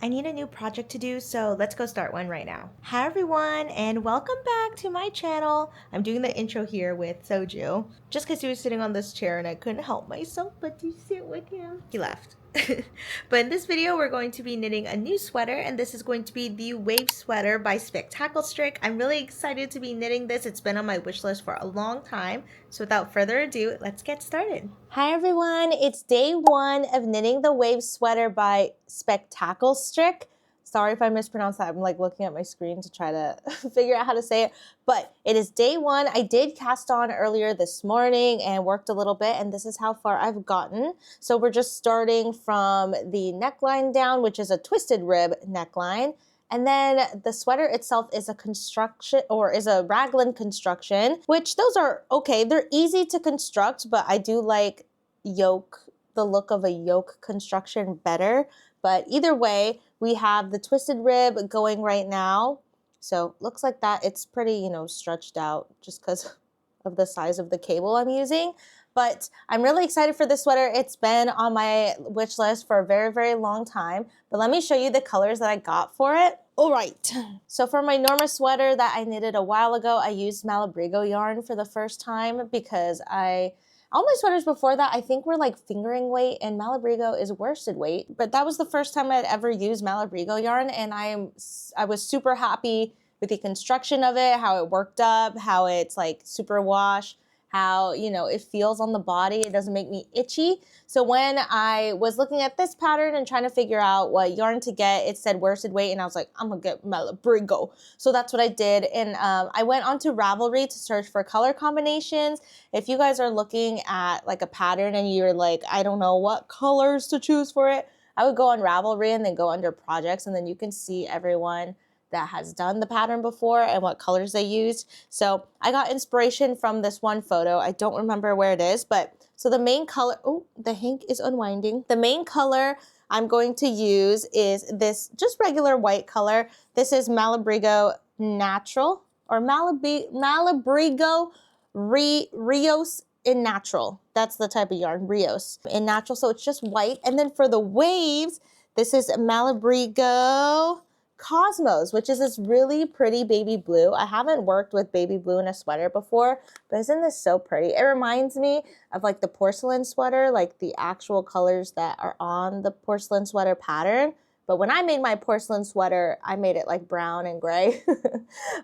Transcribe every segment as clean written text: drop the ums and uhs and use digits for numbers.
I need a new project to do, so let's go start one right now. Hi everyone, and welcome back to my channel. I'm doing the intro here with Soju, just because he was sitting on this chair and I couldn't help myself but to sit with him. He left. But in this video, we're going to be knitting a new sweater, and this is going to be the Wave Sweater by Spectacle Strick. I'm really excited to be knitting this. It's been on my wish list for a long time. So without further ado, let's get started. Hi everyone, it's day one of knitting the Wave Sweater by Spectacle Strick. Sorry if I mispronounced that. I'm like looking at my screen to try to figure out how to say it. But it is day one. I did cast on earlier this morning and worked a little bit, and this is how far I've gotten. So we're just starting from the neckline down, which is a twisted rib neckline. And then the sweater itself is a construction, or is a raglan construction, which those are okay. They're easy to construct, but I do like the look of a yoke construction better. But either way, we have the twisted rib going right now. So looks like that. It's pretty, stretched out just because of the size of the cable I'm using. But I'm really excited for this sweater. It's been on my wish list for a very, very long time. But let me show you the colors that I got for it. All right. So for my Norma sweater that I knitted a while ago, I used malabrigo yarn for the first time because all my sweaters before that, I think were like fingering weight, and malabrigo is worsted weight. But that was the first time I'd ever used malabrigo yarn, and I was super happy with the construction of it, how it worked up, how it's like super wash, how, it feels on the body. It doesn't make me itchy. So when I was looking at this pattern and trying to figure out what yarn to get, it said worsted weight, and I was like, I'm gonna get malabrigo. So that's what I did. And I went onto Ravelry to search for color combinations. If you guys are looking at like a pattern and you're like, I don't know what colors to choose for it, I would go on Ravelry and then go under projects, and then you can see everyone that has done the pattern before and what colors they used. So I got inspiration from this one photo. I don't remember where it is, but so the main color, oh, the hank is unwinding. The main color I'm going to use is this just regular white color. This is Malabrigo Natural, or Malabrigo Rios in Natural. That's the type of yarn, Rios in Natural. So it's just white. And then for the waves, this is Malabrigo Cosmos, which is this really pretty baby blue. I haven't worked with baby blue in a sweater before, but isn't this so pretty? It reminds me of like the porcelain sweater, like the actual colors that are on the porcelain sweater pattern. But when I made my porcelain sweater, I made it like brown and gray.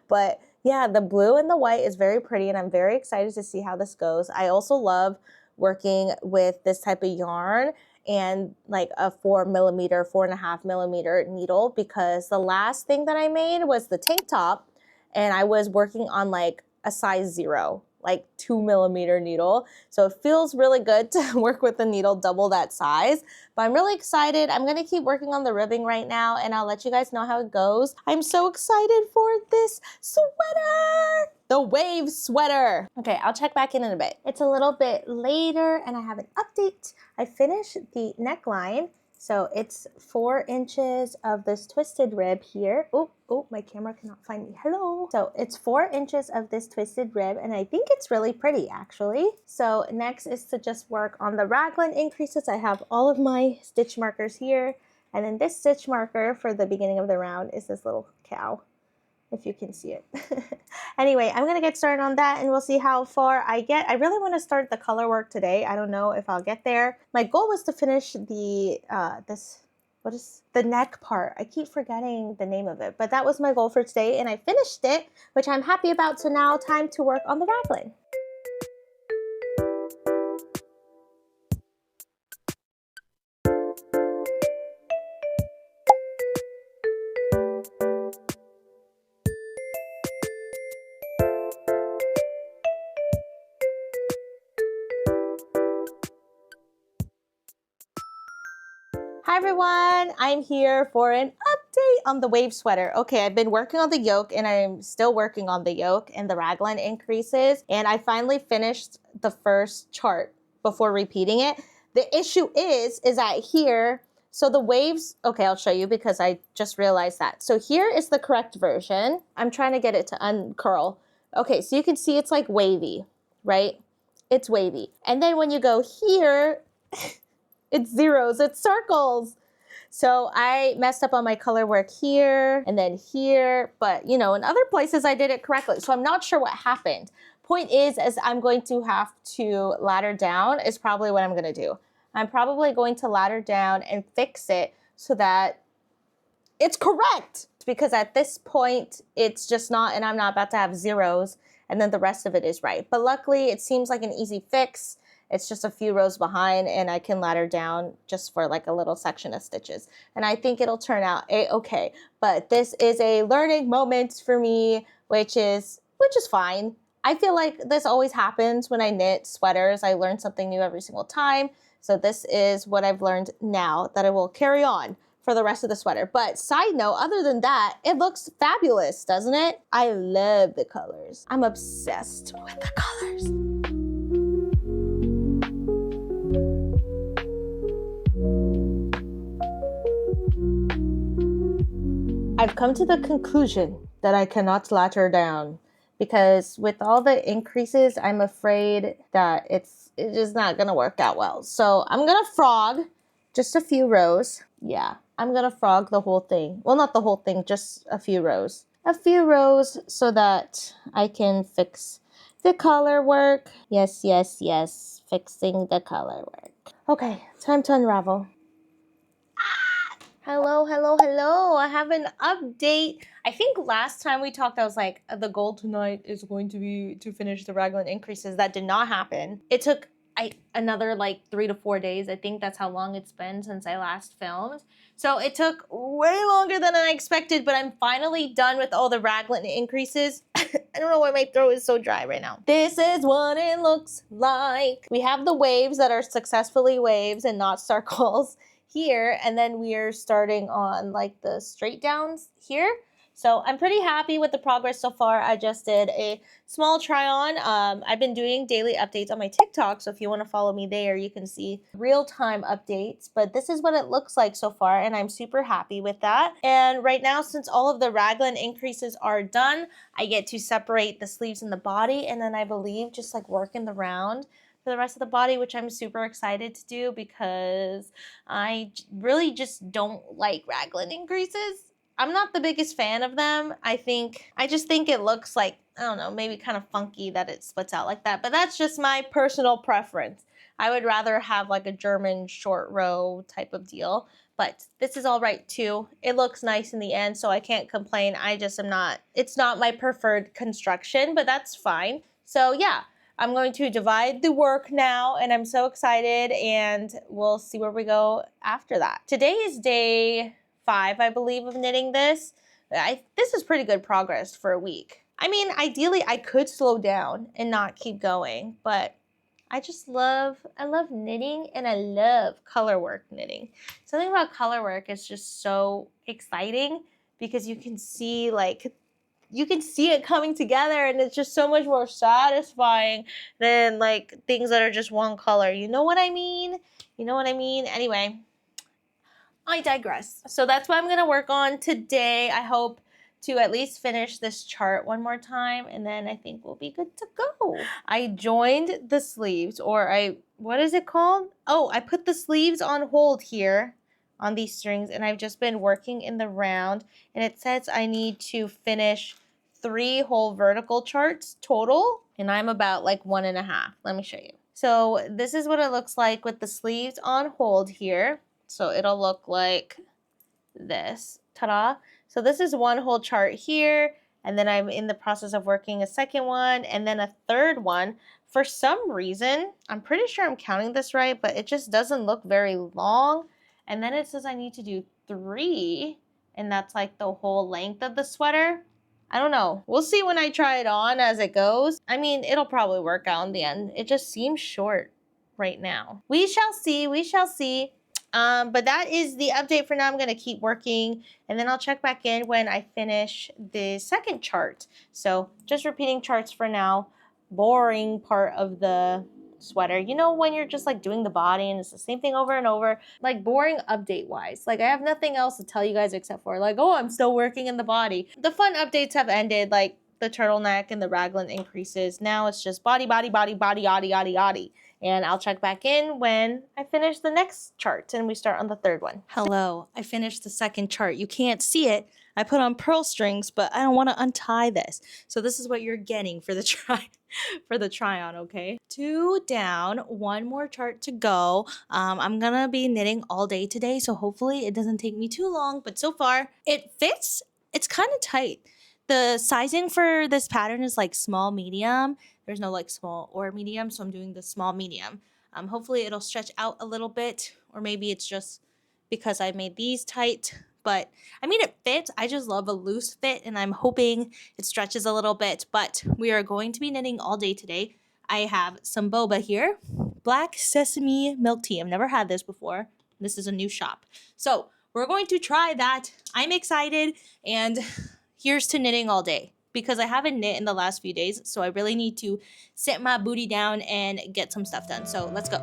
But yeah, the blue and the white is very pretty, and I'm very excited to see how this goes. I also love working with this type of yarn and like a 4.5 millimeter needle, because the last thing that I made was the tank top, and I was working on like a size 0, like 2 millimeter needle. So it feels really good to work with a needle double that size. But I'm really excited. I'm gonna keep working on the ribbing right now, and I'll let you guys know how it goes. I'm so excited for this sweater, the Wave Sweater. Okay, I'll check back in a bit. It's a little bit later and I have an update. I finished the neckline. So it's 4 inches of this twisted rib here. Oh, my camera cannot find me. Hello. So it's 4 inches of this twisted rib, and I think it's really pretty actually. So next is to just work on the raglan increases. I have all of my stitch markers here. And then this stitch marker for the beginning of the round is this little cow, if you can see it. Anyway, I'm gonna get started on that, and we'll see how far I get. I really want to start the color work today. I don't know if I'll get there. My goal was to finish the what is the neck part? I keep forgetting the name of it, but that was my goal for today, and I finished it, which I'm happy about. So now time to work on the raglan. Hi everyone, I'm here for an update on the Wave Sweater. Okay, I've been working on the yoke, and I'm still working on the yoke and the raglan increases, and I finally finished the first chart before repeating it. The issue is that here, so the waves, okay, I'll show you because I just realized that. So here is the correct version. I'm trying to get it to uncurl. Okay, so you can see it's like wavy, right? It's wavy. And then when you go here, it's zeros, it's circles. So I messed up on my color work here and then here, but you know, in other places I did it correctly. So I'm not sure what happened. Point is I'm going to have to ladder down is probably what I'm gonna do. I'm probably going to ladder down and fix it so that it's correct. Because at this point, it's just not, and I'm not about to have zeros, and then the rest of it is right. But luckily, it seems like an easy fix. It's just a few rows behind, and I can ladder down just for like a little section of stitches. And I think it'll turn out a-okay. But this is a learning moment for me, which is fine. I feel like this always happens when I knit sweaters. I learn something new every single time. So this is what I've learned now that I will carry on for the rest of the sweater. But side note, other than that, it looks fabulous, doesn't it? I love the colors. I'm obsessed with the colors. I've come to the conclusion that I cannot ladder down because with all the increases, I'm afraid that it's just not gonna work out well. So I'm gonna frog just a few rows. Yeah, I'm gonna frog the whole thing. Well, not the whole thing, just a few rows. A few rows so that I can fix the color work. Yes, yes, yes, fixing the color work. Okay, time to unravel. Hello, hello, hello. I have an update. I think last time we talked, I was like, the goal tonight is going to be to finish the raglan increases. That did not happen. It took another like 3 to 4 days. I think that's how long it's been since I last filmed. So it took way longer than I expected, but I'm finally done with all the raglan increases. I don't know why my throat is so dry right now. This is what it looks like. We have the waves that are successfully waves and not circles here, and then we are starting on like the straight downs here. So I'm pretty happy with the progress so far. I just did a small try on. I've been doing daily updates on my TikTok, so if you want to follow me there, you can see real-time updates. But this is what it looks like so far, and I'm super happy with that. And right now, since all of the raglan increases are done, I get to separate the sleeves and the body, and then I believe just like work in the round for the rest of the body, which I'm super excited to do because I really just don't like raglan increases. I'm not the biggest fan of them. I just think it looks like, I don't know, maybe kind of funky that it splits out like that, but that's just my personal preference. I would rather have like a German short row type of deal, but this is all right too. It looks nice in the end, so I can't complain. I just am not, it's not my preferred construction, but that's fine. So yeah. I'm going to divide the work now, and I'm so excited, and we'll see where we go after that. Today is day 5, I believe, of knitting this. This is pretty good progress for a week. I mean, ideally, I could slow down and not keep going, but I love knitting, and I love color work knitting. Something about color work is just so exciting because you can see it coming together, and it's just so much more satisfying than like things that are just one color. You know what I mean? You know what I mean? Anyway, I digress. So that's what I'm going to work on today. I hope to at least finish this chart one more time, and then I think we'll be good to go. I joined the sleeves, or what is it called? Oh, I put the sleeves on hold here on these strings, and I've just been working in the round, and it says I need to finish 3 whole vertical charts total, and I'm about like 1.5. Let me show you. So this is what it looks like with the sleeves on hold here. So it'll look like this. Ta-da! So this is one whole chart here, and then I'm in the process of working a second one, and then a third one. For some reason, I'm pretty sure I'm counting this right, but it just doesn't look very long. And then it says I need to do 3, and that's like the whole length of the sweater. I don't know. We'll see when I try it on as it goes. I mean, it'll probably work out in the end. It just seems short right now. We shall see. We shall see. But that is the update for now. I'm going to keep working, and then I'll check back in when I finish the second chart. So just repeating charts for now. Boring part of the sweater. You know when you're just like doing the body and it's the same thing over and over, like boring update wise. Like I have nothing else to tell you guys except for like, oh, I'm still working in the body. The fun updates have ended. Like the turtleneck and the raglan increases. Now it's just body, body, body, body, yaddy, yaddy, yaddy. And I'll check back in when I finish the next chart and we start on the third one. Hello, I finished the second chart. You can't see it. I put on pearl strings, but I don't want to untie this. So this is what you're getting for the try on, okay? 2 down, 1 more chart to go. I'm gonna be knitting all day today, so hopefully it doesn't take me too long, but so far it fits. It's kind of tight. The sizing for this pattern is like small, medium. There's no like small or medium, so I'm doing the small, medium. Hopefully it'll stretch out a little bit, or maybe it's just because I made these tight. But I mean, it fits. I just love a loose fit, and I'm hoping it stretches a little bit. But we are going to be knitting all day today. I have some boba here, black sesame milk tea. I've never had this before. This is a new shop. So we're going to try that. I'm excited, and here's to knitting all day, because I haven't knit in the last few days, so I really need to sit my booty down and get some stuff done. So let's go.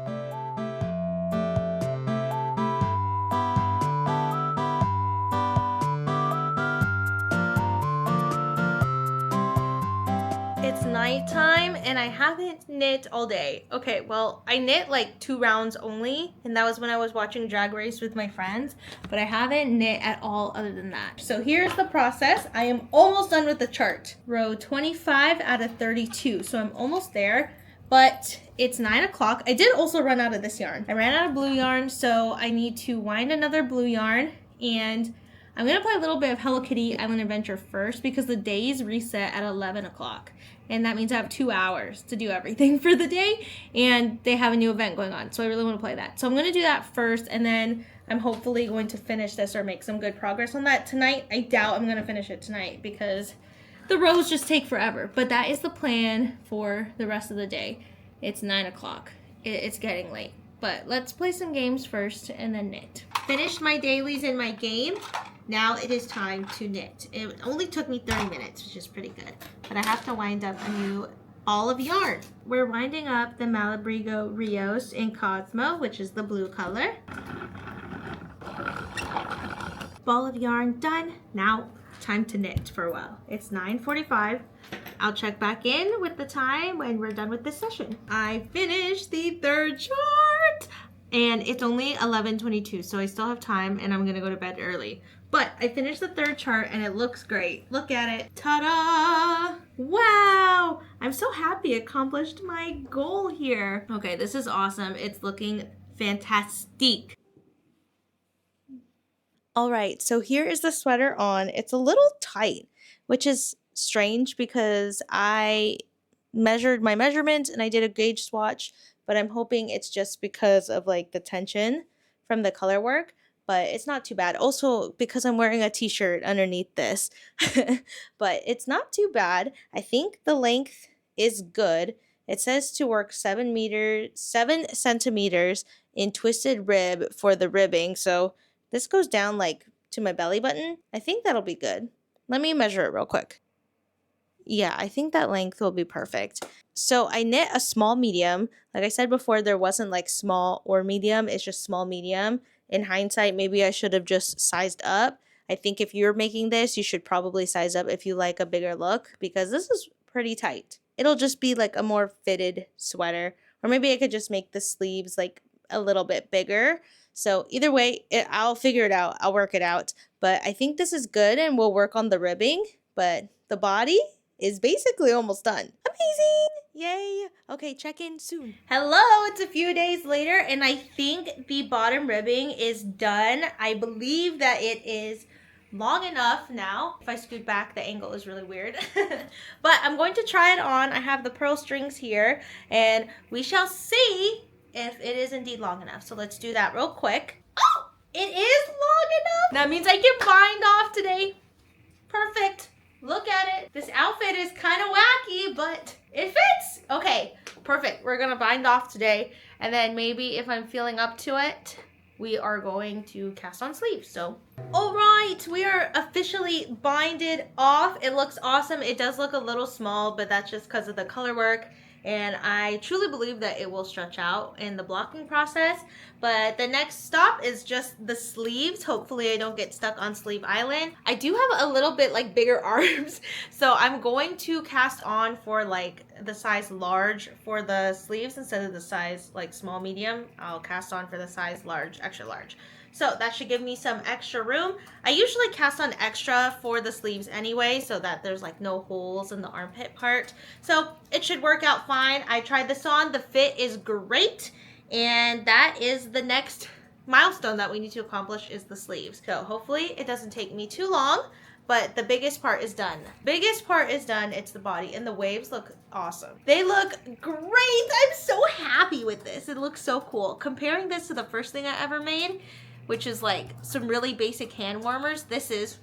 It's nighttime and I haven't knit all day. Okay, well, I knit like 2 rounds only, and that was when I was watching Drag Race with my friends, but I haven't knit at all other than that. So here's the process. I am almost done with the chart. Row 25 out of 32, so I'm almost there, but it's 9 o'clock. I did also run out of this yarn. I ran out of blue yarn, so I need to wind another blue yarn, and I'm gonna play a little bit of Hello Kitty Island Adventure first because the days reset at 11 o'clock. And that means I have 2 hours to do everything for the day, and they have a new event going on, so I really want to play that. So I'm going to do that first, and then I'm hopefully going to finish this or make some good progress on that tonight. I doubt I'm going to finish it tonight because the rows just take forever, but that is the plan for the rest of the day. It's 9 o'clock. It's getting late, but let's play some games first and then knit. Finished my dailies in my game. Now it is time to knit. It only took me 30 minutes, which is pretty good. But I have to wind up a new ball of yarn. We're winding up the Malabrigo Rios in Cosmo, which is the blue color. Ball of yarn done. Now time to knit for a while. It's 9:45. I'll check back in with the time when we're done with this session. I finished the third chart and it's only 11:22, so I still have time and I'm gonna go to bed early. But I finished the third chart and it looks great. Look at it. Ta-da! Wow! I'm so happy I accomplished my goal here. Okay, this is awesome. It's looking fantastic. All right, so here is the sweater on. It's a little tight, which is strange because I measured my measurements and I did a gauge swatch, but I'm hoping it's just because of like the tension from the color work. But it's not too bad. Also, because I'm wearing a t-shirt underneath this. But it's not too bad. I think the length is good. It says to work 7 centimeters in twisted rib for the ribbing. So this goes down like to my belly button. I think that'll be good. Let me measure it real quick. Yeah, I think that length will be perfect. So I knit a small medium. Like I said before, there wasn't like small or medium. It's just small medium. In hindsight, maybe I should have just sized up. I think if you're making this, you should probably size up if you like a bigger look, because this is pretty tight. It'll just be like a more fitted sweater. Or maybe I could just make the sleeves like a little bit bigger. So either way, I'll figure it out. I'll work it out. But I think this is good and we'll work on the ribbing. But the body is basically almost done. Amazing! Yay! Okay, check in soon. Hello, it's a few days later and I think the bottom ribbing is done. I believe that it is long enough now. If I scoot back, the angle is really weird. But I'm going to try it on. I have the pearl strings here and we shall see if it is indeed long enough. So let's do that real quick. Oh, it is long enough. That means I can bind off today. Perfect. Look at it. This outfit is kind of wacky, but it fits. Okay, perfect. We're gonna bind off today. And then maybe if I'm feeling up to it, we are going to cast on sleeves. So, all right, we are officially binded off. It looks awesome. It does look a little small, but that's just because of the color work. and I truly believe that it will stretch out in the blocking process. But the next stop is just the sleeves. Hopefully I don't get stuck on sleeve island. I do have a little bit like bigger arms, so I'm going to cast on for like the size large for the sleeves instead of the size like small medium. I'll cast on for the size large, extra large. So that should give me some extra room. I usually cast on extra for the sleeves anyway, so that there's like no holes in the armpit part. So it should work out fine. I tried this on, the fit is great. And that is the next milestone that we need to accomplish, is the sleeves. So hopefully it doesn't take me too long, but the biggest part is done. Biggest part is done, it's the body, and the waves look awesome. They look great. I'm so happy with this. It looks so cool. Comparing this to the first thing I ever made, which is like some really basic hand warmers, this is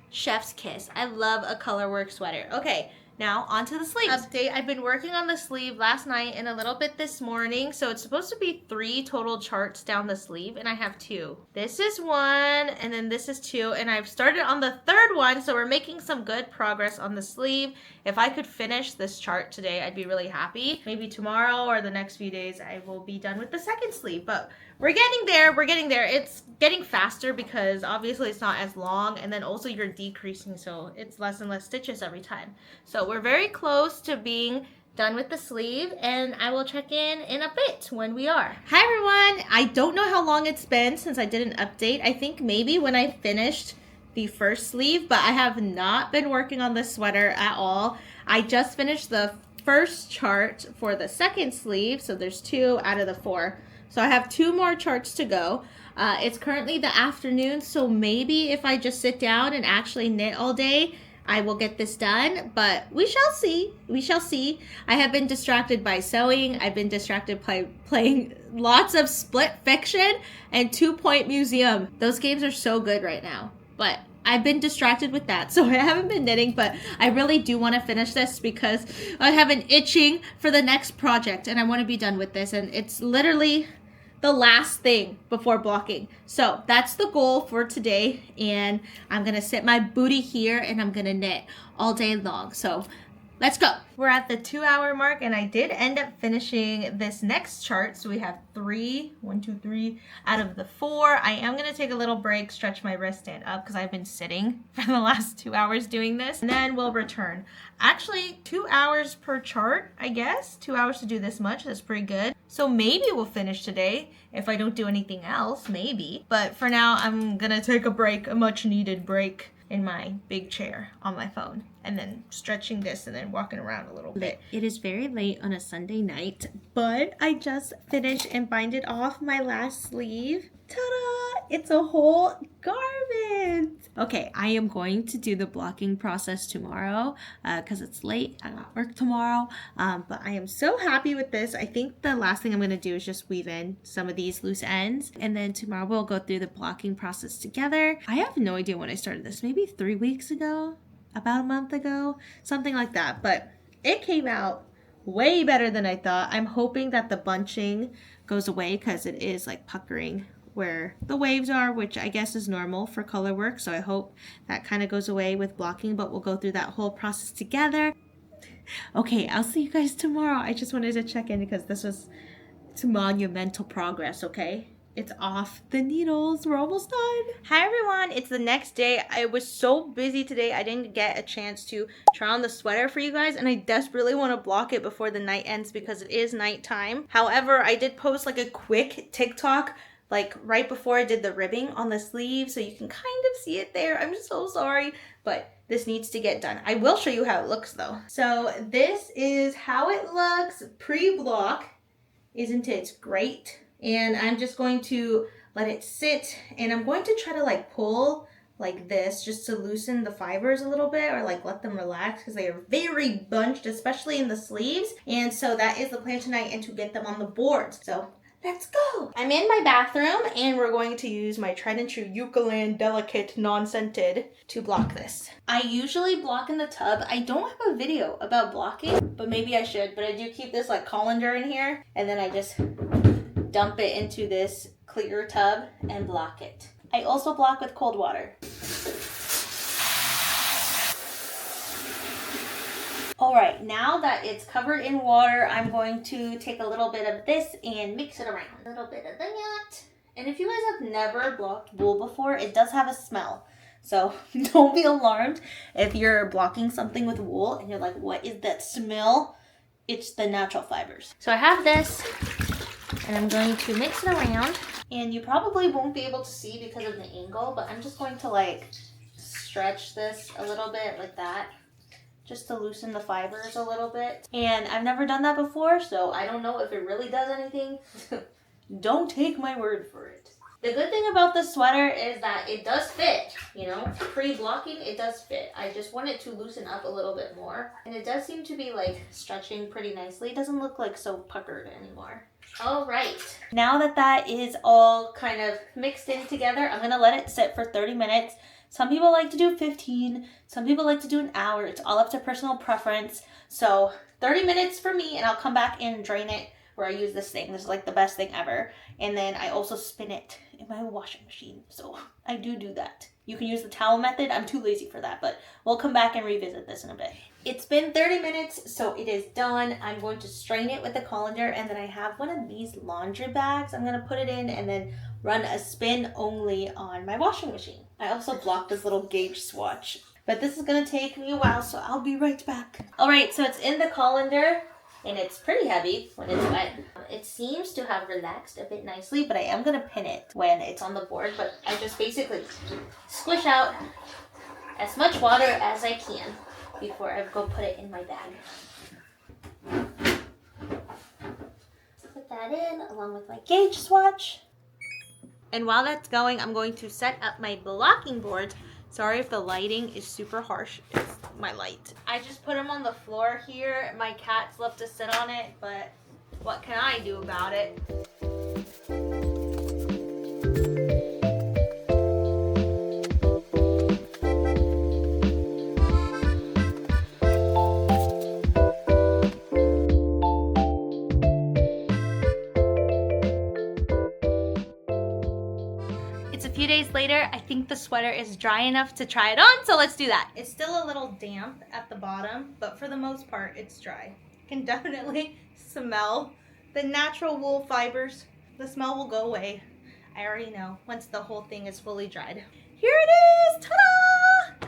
chef's kiss. I love a colorwork sweater. Okay. Now, onto the sleeves. Update, I've been working on the sleeve last night and a little bit this morning. So it's supposed to be 3 total charts down the sleeve, and I have 2. This is 1, and then this is 2, and I've started on the 3rd one, so we're making some good progress on the sleeve. If I could finish this chart today, I'd be really happy. Maybe tomorrow or the next few days, I will be done with the 2nd sleeve, but we're getting there, we're getting there. It's getting faster because obviously it's not as long, and then also you're decreasing, so it's less and less stitches every time. So we're very close to being done with the sleeve, and I will check in a bit when we are. Hi everyone, I don't know how long it's been since I did an update. I think maybe when I finished the first sleeve, but I have not been working on this sweater at all. I just finished the first chart for the 2nd sleeve, so there's 2 out of the 4. So I have 2 more charts to go. It's currently the afternoon, so maybe if I just sit down and actually knit all day, I will get this done, but we shall see. We shall see. I have been distracted by sewing. I've been distracted by playing lots of Split Fiction and 2 Point Museum. Those games are so good right now, but I've been distracted with that, so I haven't been knitting, but I really do want to finish this because I have an itching for the next project, and I want to be done with this, and it's literally the last thing before blocking. So that's the goal for today, and I'm gonna sit my booty here and I'm gonna knit all day long. So let's go. We're at the 2-hour mark, and I did end up finishing this next chart. So we have 3 out of the 4. I am gonna take a little break, stretch my wrist, stand up, because I've been sitting for the last 2 hours doing this, and then we'll return. Actually, 2 hours per chart, I guess. 2 hours to do this much, that's pretty good. So maybe we'll finish today if I don't do anything else, maybe. But for now, I'm gonna take a break, a much needed break in my big chair on my phone, and then stretching this and then walking around a little bit. It is very late on a Sunday night, but I just finished and binded off my last sleeve. Ta-da! It's a whole garment! Okay, I am going to do the blocking process tomorrow because it's late. I got work tomorrow, but I am so happy with this. I think the last thing I'm going to do is just weave in some of these loose ends, and then tomorrow we'll go through the blocking process together. I have no idea when I started this, maybe 3 weeks ago, about a month ago, something like that, but it came out way better than I thought. I'm hoping that the bunching goes away because it is like puckering where the waves are, which I guess is normal for color work. So I hope that kind of goes away with blocking, but we'll go through that whole process together. Okay, I'll see you guys tomorrow. I just wanted to check in because this was monumental progress, okay? It's off the needles. We're almost done. Hi everyone, it's the next day. I was so busy today, I didn't get a chance to try on the sweater for you guys, and I desperately want to block it before the night ends because it is nighttime. However, I did post like a quick TikTok like right before I did the ribbing on the sleeve, so you can kind of see it there. I'm so sorry, but this needs to get done. I will show you how it looks though. So this is how it looks pre-block. Isn't it great? And I'm just going to let it sit, and I'm going to try to like pull like this just to loosen the fibers a little bit, or like let them relax because they are very bunched, especially in the sleeves. And so that is the plan tonight, and to get them on the board. So let's go. I'm in my bathroom, and we're going to use my tried and true Eucalan Delicate Non-Scented to block this. I usually block in the tub. I don't have a video about blocking, but maybe I should. But I do keep this like colander in here, and then I just dump it into this clear tub and block it. I also block with cold water. All right, now that it's covered in water, I'm going to take a little bit of this and mix it around. A little bit of that. And if you guys have never blocked wool before, it does have a smell. So don't be alarmed if you're blocking something with wool and you're like, what is that smell? It's the natural fibers. So I have this and I'm going to mix it around. And you probably won't be able to see because of the angle, but I'm just going to like stretch this a little bit like that, just to loosen the fibers a little bit. And I've never done that before, so I don't know if it really does anything. Don't take my word for it. The good thing about this sweater is that it does fit, you know, pre-blocking, it does fit. I just want it to loosen up a little bit more. And it does seem to be like stretching pretty nicely. It doesn't look like so puckered anymore. All right, now that that is all kind of mixed in together, I'm gonna let it sit for 30 minutes. Some people like to do 15, some people like to do an hour. It's all up to personal preference. So 30 minutes for me, and I'll come back and drain it where I use this thing. This is like the best thing ever. And then I also spin it in my washing machine. So I do that. You can use the towel method. I'm too lazy for that, but we'll come back and revisit this in a bit. It's been 30 minutes, so it is done. I'm going to strain it with a colander, and then I have one of these laundry bags. I'm gonna put it in and then run a spin only on my washing machine. I also blocked this little gauge swatch, but this is gonna take me a while, so I'll be right back. All right, so it's in the colander, and it's pretty heavy when it's wet. It seems to have relaxed a bit nicely, but I am gonna pin it when it's on the board, but I just basically squish out as much water as I can before I go put it in my bag. Put that in along with my gauge swatch. And while that's going, I'm going to set up my blocking board. Sorry if the lighting is super harsh. It's my light. I just put them on the floor here. My cats love to sit on it, but what can I do about it? It's a few days later. I think the sweater is dry enough to try it on, so let's do that. It's still a little damp at the bottom, but for the most part, it's dry. You can definitely smell the natural wool fibers. The smell will go away. I already know once the whole thing is fully dried. Here it is! Ta-da!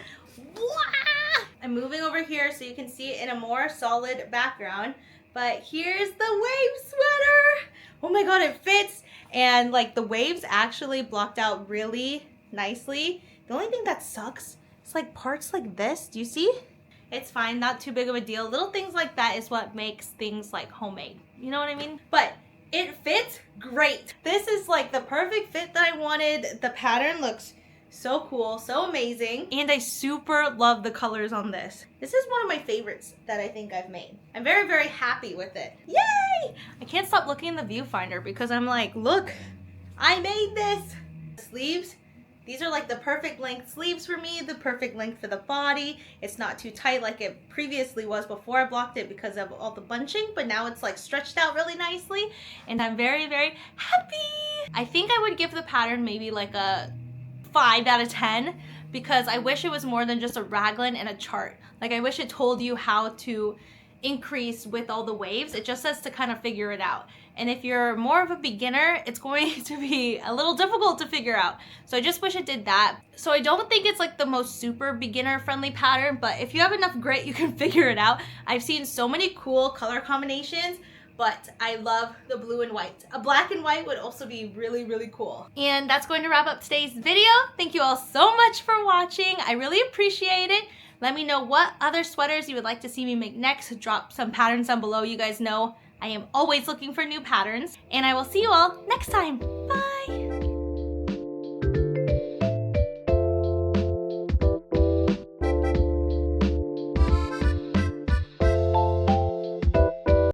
Wow! I'm moving over here so you can see it in a more solid background, but here's the wave sweater! Oh my god, it fits! And like the waves actually blocked out really nicely. The only thing that sucks is like parts like this. Do you see? It's fine, not too big of a deal. Little things like that is what makes things like homemade. You know what I mean? But it fits great. This is like the perfect fit that I wanted. The pattern looks so cool, so amazing. And I super love the colors on this. This is one of my favorites that I think I've made. I'm very, very happy with it. Yay! I can't stop looking in the viewfinder because I'm like, look, I made this. The sleeves, these are like the perfect length sleeves for me, the perfect length for the body. It's not too tight like it previously was before I blocked it because of all the bunching, but now it's like stretched out really nicely and I'm very, very happy. I think I would give the pattern maybe like a 5 out of 10 because I wish it was more than just a raglan and a chart. Like I wish it told you how to increase with all the waves. It just says to kind of figure it out. And if you're more of a beginner, it's going to be a little difficult to figure out. So I just wish it did that. So I don't think it's like the most super beginner friendly pattern, but if you have enough grit, you can figure it out. I've seen so many cool color combinations, but I love the blue and white. A black and white would also be really, really cool. And that's going to wrap up today's video. Thank you all so much for watching. I really appreciate it. Let me know what other sweaters you would like to see me make next. Drop some patterns down below. You guys know I am always looking for new patterns. And I will see you all next time.